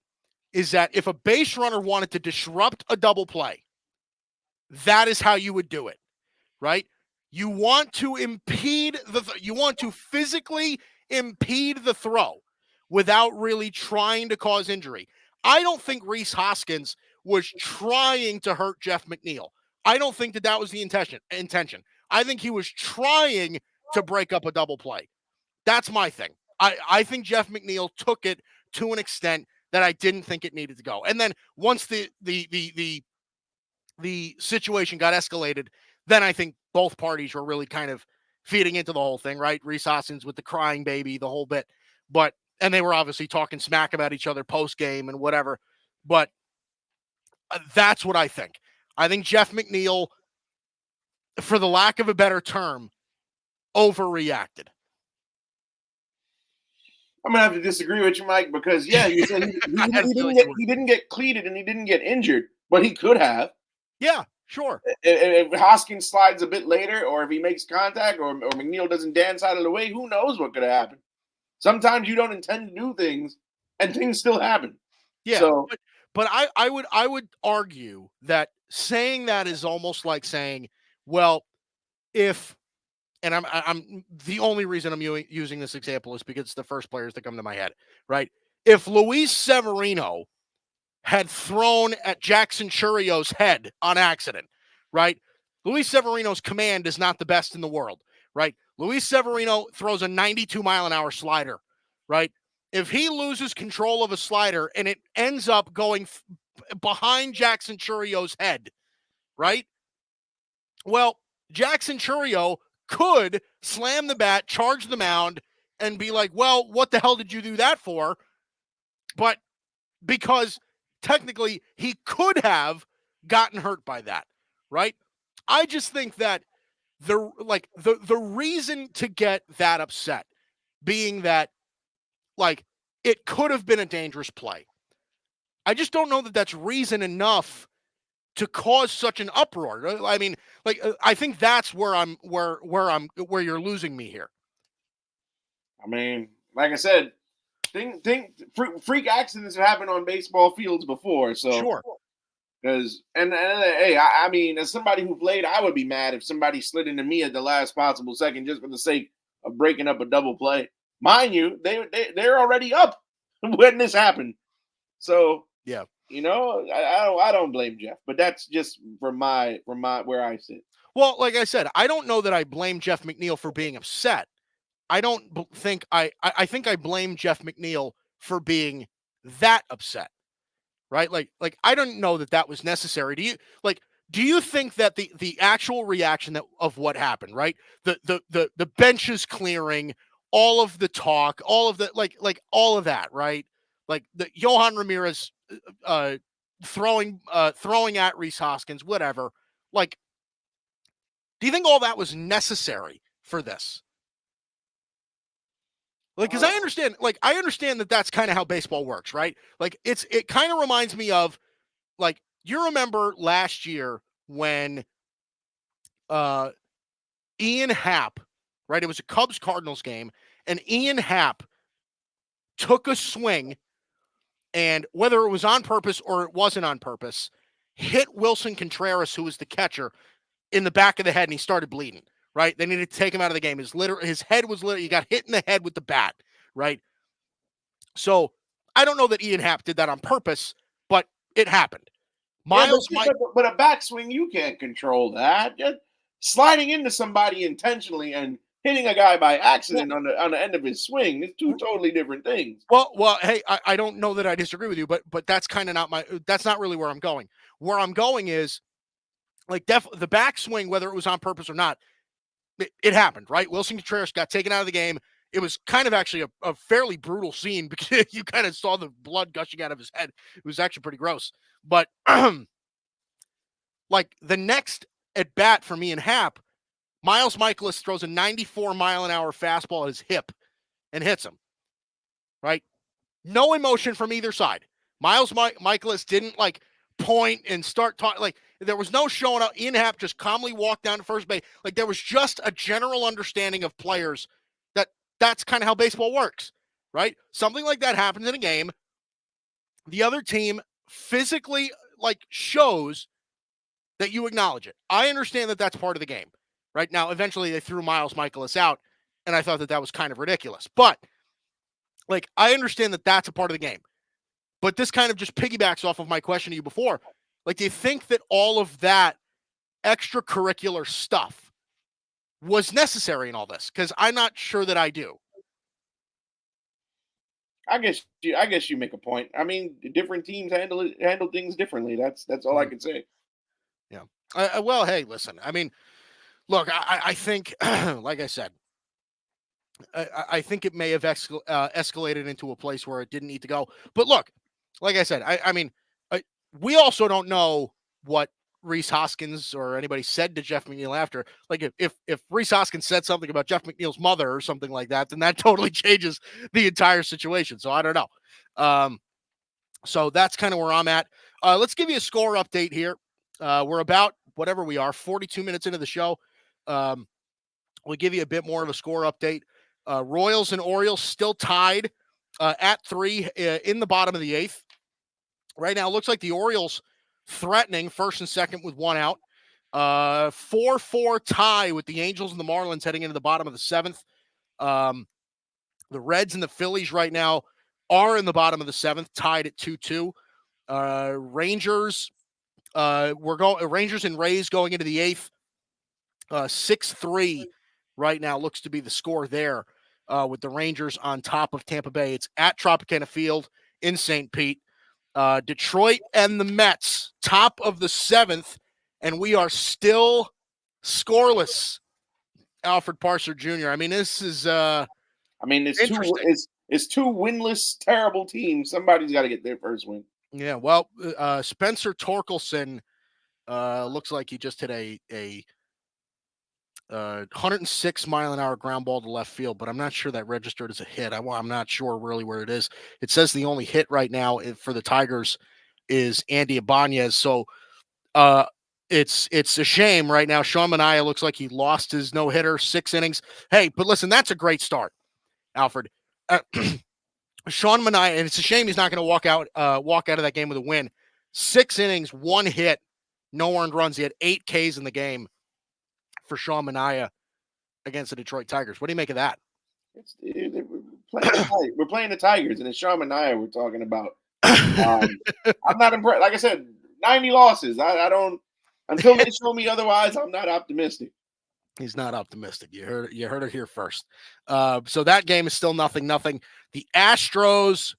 is that if a base runner wanted to disrupt a double play, that is how you would do it, right? You want to impede you want to physically impede the throw without really trying to cause injury. I don't think Rhys Hoskins was trying to hurt Jeff McNeil. I don't think that was the intention. I think he was trying to break up a double play. That's my thing. I think Jeff McNeil took it to an extent that I didn't think it needed to go. And then once the situation got escalated, then I think both parties were really kind of feeding into the whole thing, right? Rhys Hoskins with the crying baby, the whole bit. And they were obviously talking smack about each other post-game and whatever. But that's what I think. I think Jeff McNeil, for the lack of a better term, overreacted. I'm gonna have to disagree with you, Mike, because you said he didn't get cleated and he didn't get injured, but he could have. Yeah, sure. If Hoskins slides a bit later, or if he makes contact, or McNeil doesn't dance out of the way, who knows what could have happened? Sometimes you don't intend to do things, and things still happen. Yeah, so, but I would argue that saying that is almost like saying, well, if. And I'm the only reason I'm using this example is because it's the first players that come to my head, right? If Luis Severino had thrown at Jackson Churrio's head on accident, right? Luis Severino's command is not the best in the world, right? Luis Severino throws a 92-mile-an-hour slider, right? If he loses control of a slider and it ends up going behind Jackson Churrio's head, right? Well, Jackson Churrio could slam the bat, charge the mound, and be like, well, what the hell did you do that for? But because technically he could have gotten hurt by that, right? I just think that the reason to get that upset being that, like, it could have been a dangerous play. I just don't know that that's reason enough to cause such an uproar. I mean, like, I think that's where you're losing me here. I mean, like I said, freak accidents have happened on baseball fields before. So sure. Because hey, I mean, as somebody who played, I would be mad if somebody slid into me at the last possible second just for the sake of breaking up a double play. Mind you, they're already up when this happened. So yeah. I don't blame Jeff, but that's just from where I sit. Well, like I said, I don't know that I blame Jeff McNeil for being upset. I don't think I think I blame Jeff McNeil for being that upset, right? Like I don't know that was necessary. Do you think that the actual reaction of what happened, right? The benches clearing, all of the talk, all of the like all of that, right? Like the Johan Ramirez throwing at Rhys Hoskins, whatever. Like, do you think all that was necessary for this? Like, because I understand that that's kind of how baseball works, right? Like, it kind of reminds me of, like, you remember last year when Ian Happ, right? It was a Cubs-Cardinals game, and Ian Happ took a swing, and whether it was on purpose or it wasn't on purpose, hit Wilson Contreras, who was the catcher, in the back of the head, and he started bleeding, right? They needed to take him out of the game. His head was literally, he got hit in the head with the bat, right? So I don't know that Ian Happ did that on purpose, but it happened. But a backswing, you can't control that. Just sliding into somebody intentionally and hitting a guy by accident on the end of his swing, it's two totally different things. Well, hey, I don't know that I disagree with you, but that's kind of that's not really where I'm going. Where I'm going is like the backswing, whether it was on purpose or not, it happened, right? Wilson Contreras got taken out of the game. It was kind of actually a fairly brutal scene because you kind of saw the blood gushing out of his head. It was actually pretty gross. But like the next at bat for me in Hap, Miles Michaelis throws a 94-mile-an-hour fastball at his hip and hits him, right? No emotion from either side. Miles Michaelis didn't like point and start talking. Like there was no showing up. Ian Happ just calmly walked down to first base. Like there was just a general understanding of players that that's kind of how baseball works, right? Something like that happens in a game. The other team physically like shows that you acknowledge it. I understand that that's part of the game, right? Now, eventually they threw Miles Michaelis out, and I thought that was kind of ridiculous. But like, I understand that that's a part of the game. But this kind of just piggybacks off of my question to you before. Like, do you think that all of that extracurricular stuff was necessary in all this? Because I'm not sure that I do. I guess you make a point. I mean, different teams handle things differently. That's all I can say. Yeah. Well, hey, listen. I mean, look, I think, like I said, I think it may have escalated into a place where it didn't need to go. But look, like I said, I mean, we also don't know what Rhys Hoskins or anybody said to Jeff McNeil after. Like if Rhys Hoskins said something about Jeff McNeil's mother or something like that, then that totally changes the entire situation. So I don't know. So that's kind of where I'm at. Let's give you a score update here. We're about whatever we are, 42 minutes into the show. We'll give you a bit more of a score update. Royals and Orioles still tied at 3 in the bottom of the 8th. Right now, it looks like the Orioles threatening first and second with 1 out. 4-4 tie with the Angels and the Marlins heading into the bottom of the 7th. The Reds and the Phillies right now are in the bottom of the 7th, tied at 2-2. Rangers, Rangers and Rays going into the 8th. 6-3 right now looks to be the score there with the Rangers on top of Tampa Bay. It's at Tropicana Field in St. Pete. Detroit and the Mets, top of the 7th, and we are still scoreless. Alfred Parsard Jr. I mean, this is it's two winless, terrible teams. Somebody's got to get their first win. Yeah, well, Spencer Torkelson looks like he just hit a 106-mile-an-hour ground ball to left field, but I'm not sure that registered as a hit. I'm not sure really where it is. It says the only hit right now for the Tigers is Andy Ibanez. So it's a shame right now. Sean Manaea looks like he lost his no-hitter, 6 innings. Hey, but listen, that's a great start, Alfred. Sean Manaea, and it's a shame he's not going to walk out of that game with a win. 6 innings, 1 hit, no earned runs. He had 8 Ks in the game for Sean Manaea against the Detroit Tigers. What do you make of that? We're playing the Tigers, and it's Sean Manaea we're talking about. I'm not impressed. Like I said, 90 losses. I don't until they show me otherwise. I'm not optimistic. He's not optimistic. You heard it here first. So that game is still 0-0. The Astros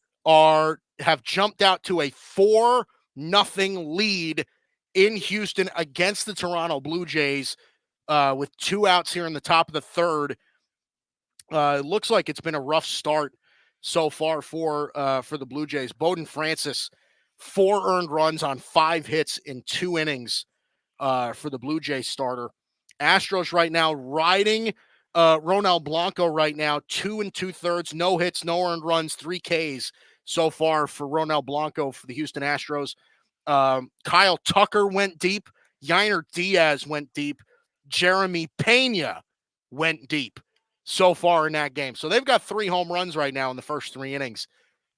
have jumped out to a 4-0 lead in Houston against the Toronto Blue Jays. With 2 outs here in the top of the 3rd. It looks like it's been a rough start so far for the Blue Jays. Bowden Francis, 4 earned runs on 5 hits in 2 innings for the Blue Jays starter. Astros right now riding Ronald Blanco right now, 2 2/3, no hits, no earned runs, 3 Ks so far for Ronald Blanco for the Houston Astros. Kyle Tucker went deep. Yainer Diaz went deep. Jeremy Pena went deep so far in that game. So they've got 3 home runs right now in the first 3 innings.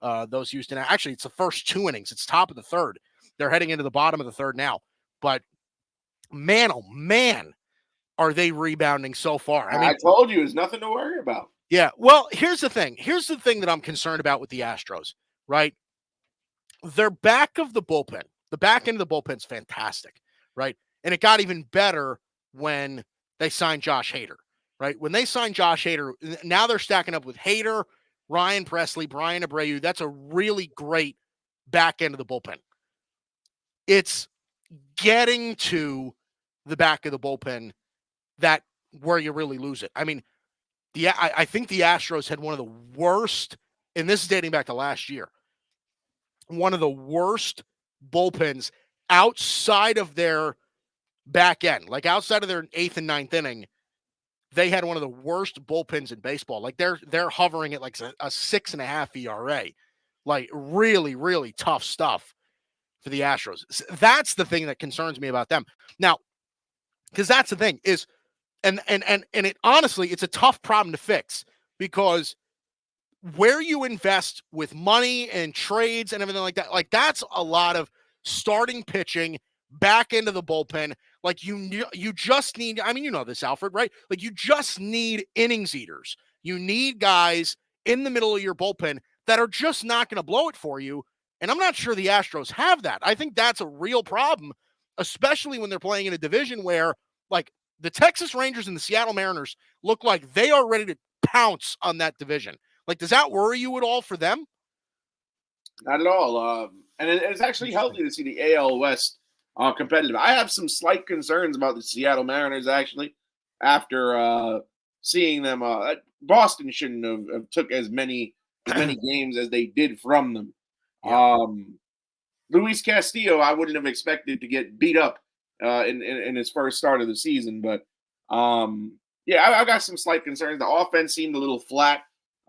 Those Houston, actually, it's the first 2 innings. It's top of the 3rd. They're heading into the bottom of the 3rd now. But man, oh man, are they rebounding so far? I mean, I told you, there's nothing to worry about. Yeah. Well, here's the thing. Here's the thing that I'm concerned about with the Astros, right? their back of the bullpen, the back end of the bullpen's fantastic, right? And it got even better when they signed Josh Hader, right? When they signed Josh Hader, now they're stacking up with Hader, Ryan Presley, Brian Abreu. That's a really great back end of the bullpen. It's getting to the back of the bullpen that where you really lose it. I mean, I think the Astros had one of the worst, and this is dating back to last year, one of the worst bullpens outside of their back end, like outside of their 8th and 9th inning. They had one of the worst bullpens in baseball. Like they're hovering at like a 6.5 ERA, like really, really tough stuff for the Astros. That's the thing that concerns me about them now, because that's the thing is, and it honestly, it's a tough problem to fix because where you invest with money and trades and everything like that, like that's a lot of starting pitching back into the bullpen. Like you just need, I mean, you know this, Alfred, right? Like you just need innings eaters. You need guys in the middle of your bullpen that are just not going to blow it for you. And I'm not sure the Astros have that. I think that's a real problem, especially when they're playing in a division where like the Texas Rangers and the Seattle Mariners look like they are ready to pounce on that division. Like, does that worry you at all for them? Not at all. And it's actually healthy to see the AL West competitive. I have some slight concerns about the Seattle Mariners, actually, after seeing them. Boston shouldn't have took as many games as they did from them. Yeah. Luis Castillo, I wouldn't have expected to get beat up in his first start of the season. But, I got some slight concerns. The offense seemed a little flat.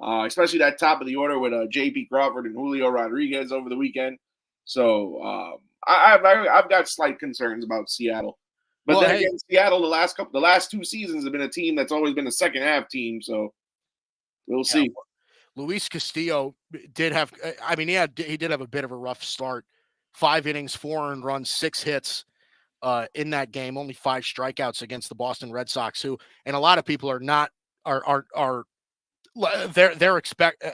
Especially that top of the order with J.P. Crawford and Julio Rodriguez over the weekend. So I've got slight concerns about Seattle. But then again, Seattle the last 2 seasons have been a team that's always been a second half team. So we'll see. Luis Castillo did have, I mean, he did have a bit of a rough start. 5 innings, 4 earned runs, 6 hits in that game. Only 5 strikeouts against the Boston Red Sox, who, and a lot of people are their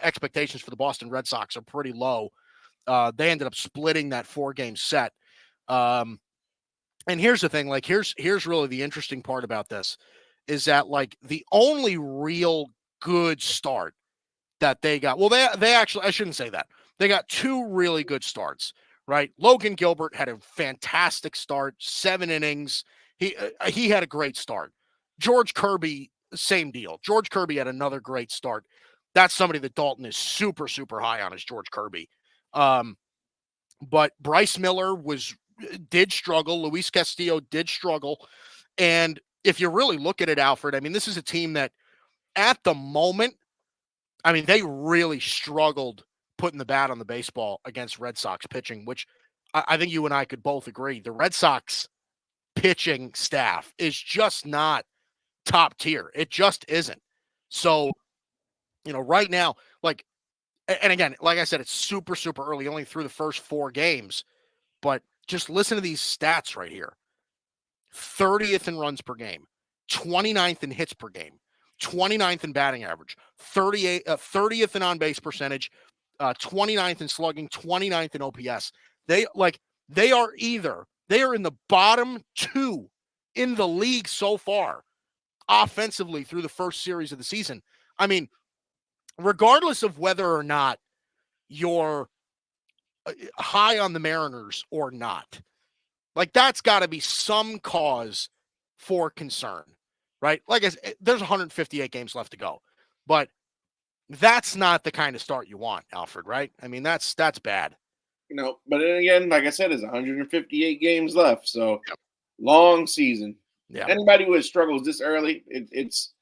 expectations for the Boston Red Sox are pretty low. They ended up splitting that 4-game set. And here's the thing, like here's really the interesting part about this is that like the only real good start that they got, well, they actually, I shouldn't say that. They got 2 really good starts, right? Logan Gilbert had a fantastic start, 7 innings. He had a great start. George Kirby, same deal. George Kirby had another great start. That's somebody that Dalton is super, super high on, is George Kirby. But Bryce Miller did struggle. Luis Castillo did struggle. And if you really look at it, Alfred, I mean, this is a team that at the moment, I mean, they really struggled putting the bat on the baseball against Red Sox pitching, which I think you and I could both agree. The Red Sox pitching staff is just not top tier. It just isn't. So, right now, like, and again, like I said, it's super, super early, only through the first 4 games, but just listen to these stats right here. 30th in runs per game, 29th in hits per game, 29th in batting average, 30th in on-base percentage, 29th in slugging, 29th in OPS. They are in the bottom 2 in the league so far, offensively through the first series of the season. I mean, regardless of whether or not you're high on the Mariners or not, like that's got to be some cause for concern, right? Like I said, there's 158 games left to go, but that's not the kind of start you want, Alfred, right? I mean, that's bad. But then again, like I said, there's 158 games left, so long season. Yeah. Anybody who has struggles this early, it's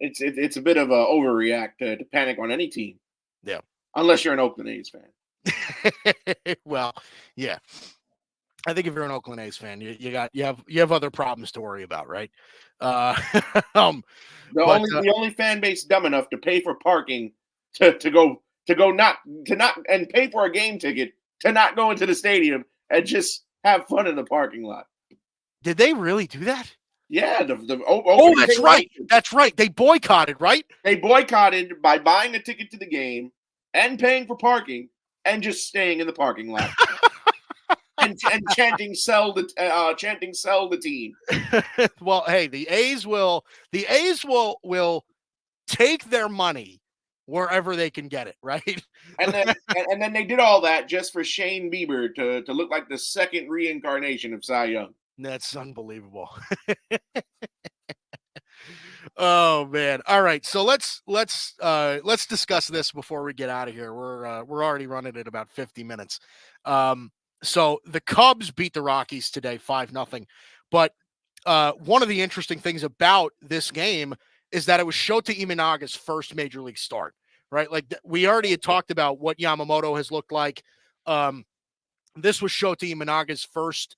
a bit of a overreact to panic on any team. Yeah. Unless you're an Oakland A's fan. Well, yeah. I think if you're an Oakland A's fan, you have other problems to worry about, right? The only fan base dumb enough to pay for parking to go not and pay for a game ticket to not go into the stadium and just have fun in the parking lot. Did they really do that? Yeah. That's right. That's right. They boycotted, right? They boycotted by buying a ticket to the game and paying for parking and just staying in the parking lot and chanting sell the team. Well, hey, the A's will take their money wherever they can get it, right? And then they did all that just for Shane Bieber to look like the second reincarnation of Cy Young. That's unbelievable. Oh man. All right. So let's discuss this before we get out of here. We're already running at about 50 minutes. So the Cubs beat the Rockies today 5-0. But one of the interesting things about this game is that it was Shota Imanaga's first major league start, right? Like we already had talked about what Yamamoto has looked like. This was Shota Imanaga's first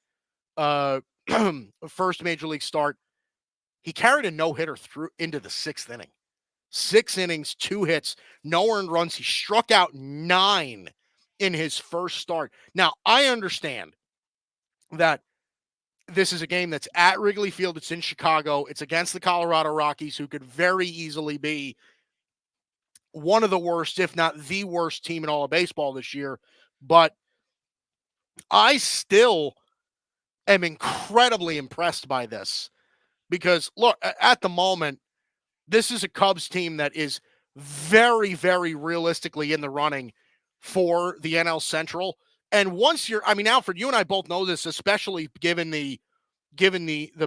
first major league start. He carried a no-hitter through into the 6th inning. 6 innings, 2 hits, no earned runs. He struck out 9 in his first start. Now, I understand that this is a game that's at Wrigley Field. It's in Chicago. It's against the Colorado Rockies, who could very easily be one of the worst, if not the worst team in all of baseball this year. But I still am incredibly impressed by this. Because, look, at the moment, this is a Cubs team that is very, very realistically in the running for the NL Central. And once Alfred, you and I both know this, especially given the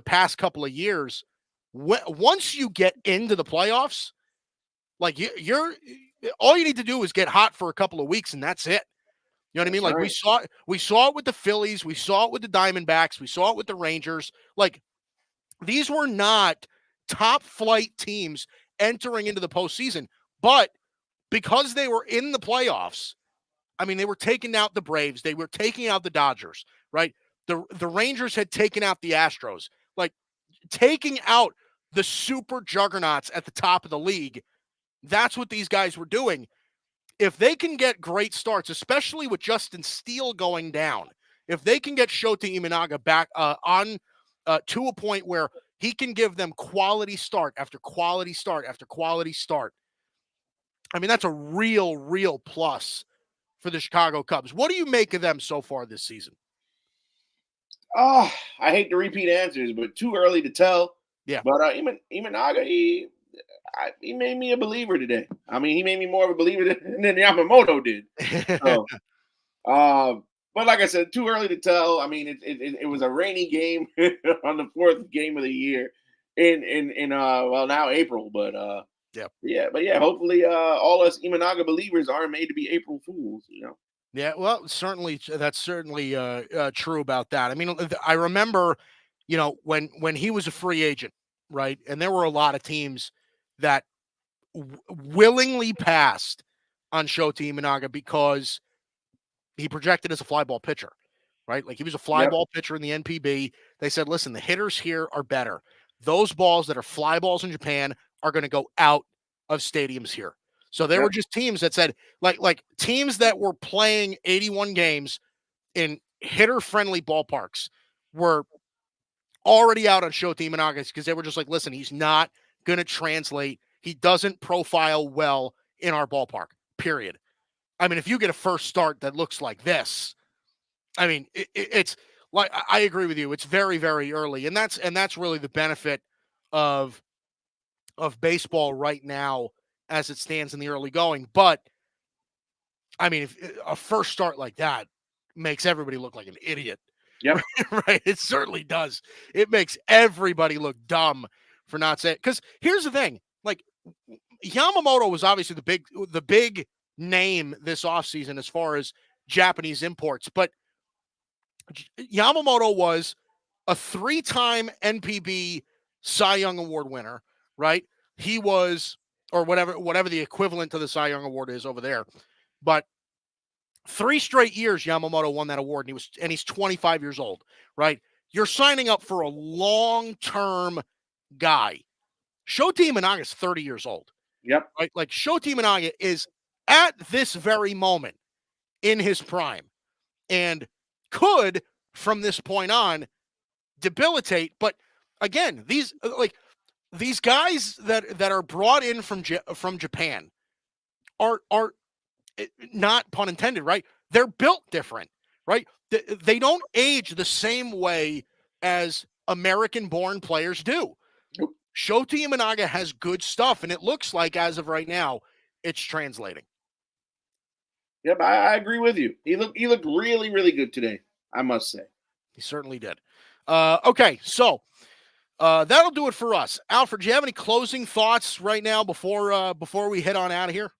past couple of years. Once you get into the playoffs, like you're all you need to do is get hot for a couple of weeks, and that's it. You know what I mean? Like right. we saw it with the Phillies, we saw it with the Diamondbacks, we saw it with the Rangers. Like, these were not top flight teams entering into the postseason, but because they were in the playoffs, I mean, they were taking out the Braves, they were taking out the Dodgers, right? The Rangers had taken out the Astros, like taking out the super juggernauts at the top of the league. That's what these guys were doing. If they can get great starts, especially with Justin Steele going down, if they can get Shota Imanaga back on to a point where he can give them quality start after quality start after quality start, I mean, that's a real plus for the Chicago Cubs. What do you make of them so far this season? Oh, I hate to repeat answers, but too early to tell. Yeah. But Imanaga, he made me a believer today. I mean, he made me more of a believer than Yamamoto did. So, but like I said, too early to tell. I mean, it was a rainy game on the 4th game of the year in now April, but yeah, hopefully all us Imanaga believers aren't made to be April Fools, you know. Yeah, well, that's certainly true about that. I mean, I remember, when he was a free agent, right? And there were a lot of teams that willingly passed on Shota Imanaga because he projected as a fly ball pitcher, right? Like he was a fly ball pitcher in the NPB. They said, listen, the hitters here are better. Those balls that are fly balls in Japan are going to go out of stadiums here. So there were just teams that said, like teams that were playing 81 games in hitter-friendly ballparks were already out on Shota Imanaga because they were just like, listen, he's not going to translate. He doesn't profile well in our ballpark, period. I mean, if you get a first start that looks like this, I mean, it's like, I agree with you. It's very, very early. And that's really the benefit of baseball right now as it stands in the early going. But I mean, if a first start like that makes everybody look like an idiot. Yep. Right. It certainly does. It makes everybody look dumb for not saying, because here's the thing, like Yamamoto was obviously the big name this offseason as far as Japanese imports, but Yamamoto was a 3-time NPB Cy Young Award winner, right? He was, or whatever the equivalent to the Cy Young Award is over there. But 3 straight years Yamamoto won that award, and he's 25 years old, right? You're signing up for a long-term guy. Shota Imanaga is 30 years old. Yep. Right? Like Shota Imanaga is at this very moment in his prime and could, from this point on, debilitate. But again, these guys that are brought in from Japan are not pun intended, right? They're built different, right? They don't age the same way as American-born players do. Nope. Shota Imanaga has good stuff, and it looks like, as of right now, it's translating. Yep, I agree with you. He looked really, really good today, I must say. He certainly did. Okay, so that'll do it for us. Alfred, do you have any closing thoughts right now before we head on out of here?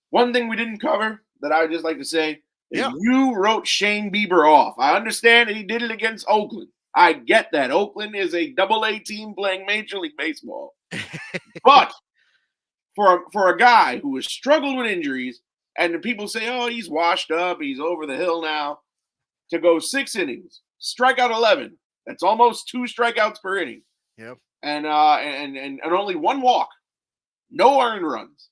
One thing we didn't cover that I would just like to say is Yeah. you wrote Shane Bieber off. I understand that he did it against Oakland. I get that. Oakland is a AA team playing Major League Baseball. But for a guy who has struggled with injuries, and the people say, oh, he's washed up, he's over the hill now, to go 6 innings, strike out 11. That's almost 2 strikeouts per inning. Yep. And only 1 walk. No earned runs.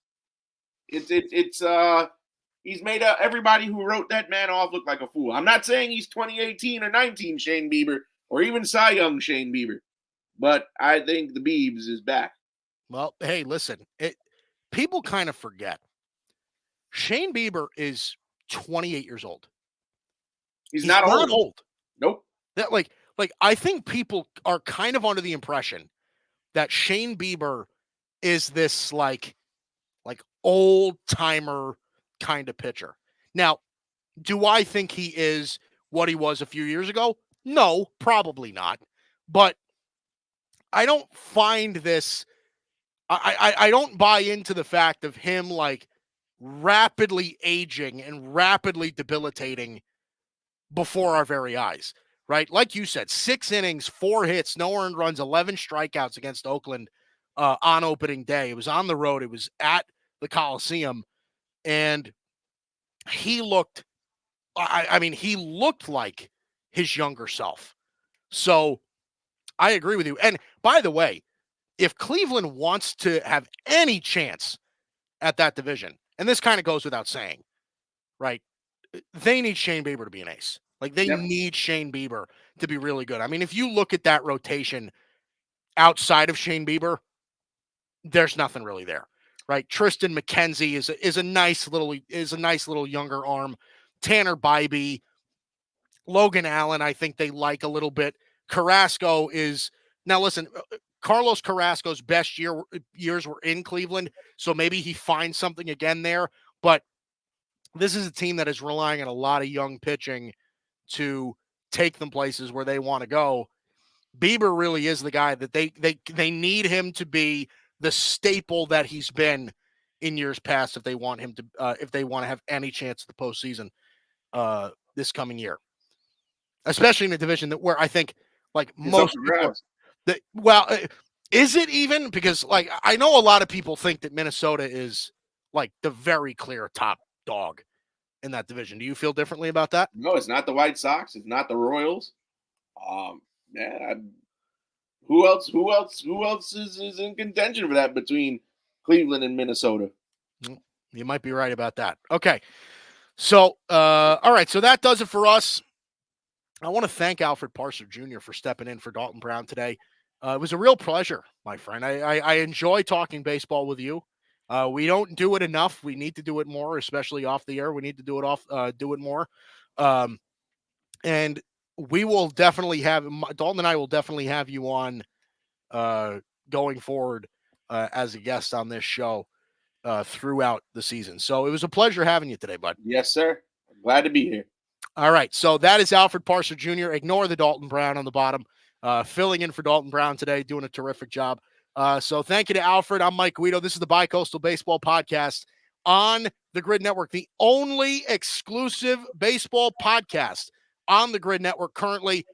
He's made everybody who wrote that man off look like a fool. I'm not saying he's 2018 or 19 Shane Bieber or even Cy Young Shane Bieber, but I think the Biebs is back. Well, hey, listen, people kind of forget. Shane Bieber is 28 years old. He's not old. Nope. That like I think people are kind of under the impression that Shane Bieber is this like old timer kind of pitcher. Now, do I think he is what he was a few years ago? No, probably not. But I don't find this. I don't buy into the fact of him like rapidly aging and rapidly debilitating before our very eyes, right? Like you said, 6 innings, 4 hits, no earned runs, 11 strikeouts against Oakland on opening day. It was on the road. It was at the Coliseum, and he looked, I mean, he looked like his younger self. So I agree with you. And by the way, if Cleveland wants to have any chance at that division, and this kind of goes without saying, right? They need Shane Bieber to be an ace. Like they need Shane Bieber to be really good. I mean, if you look at that rotation outside of Shane Bieber, there's nothing really there, right? Tristan McKenzie is a nice little younger arm. Tanner Bybee, Logan Allen, I think they like a little bit. Carrasco is now. Listen, Carlos Carrasco's best years were in Cleveland, so maybe he finds something again there. But this is a team that is relying on a lot of young pitching to take them places where they want to go. Bieber really is the guy that they need him to be the staple that he's been in years past if they want him to if they want to have any chance at the postseason this coming year, especially in a division that where I think like most people is it even because like I know a lot of people think that Minnesota is like the very clear top dog in that division. Do you feel differently about that? No, it's not the White Sox. It's not the Royals. Who else is in contention for that between Cleveland and Minnesota? You might be right about that. Okay. So, all right. So that does it for us. I want to thank Alfred Parsard Jr. for stepping in for Dalton Brown today. It was a real pleasure, my friend. I enjoy talking baseball with you. We don't do it enough. We need to do it more, especially off the air. We need to do it more. And we will definitely have Dalton and I will definitely have you on going forward as a guest on this show throughout the season. So it was a pleasure having you today, bud. Yes, sir. I'm glad to be here. All right. So that is Alfred Parsard Jr. Ignore the Dalton Brown on the bottom. Filling in for Dalton Brown today, doing a terrific job. So thank you to Alfred. I'm Mike Guido. This is the Bicoastal Baseball Podcast on the GRYD Network, the only exclusive baseball podcast on the GRYD Network currently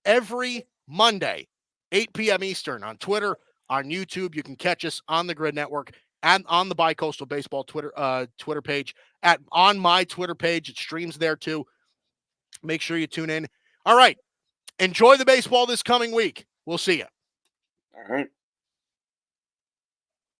every Monday, 8 p.m. Eastern on Twitter, on YouTube. You can catch us on the GRYD Network and on the Bicoastal Baseball Twitter page. On my Twitter page, it streams there too. Make sure you tune in. All right. Enjoy the baseball this coming week. We'll see you. All right.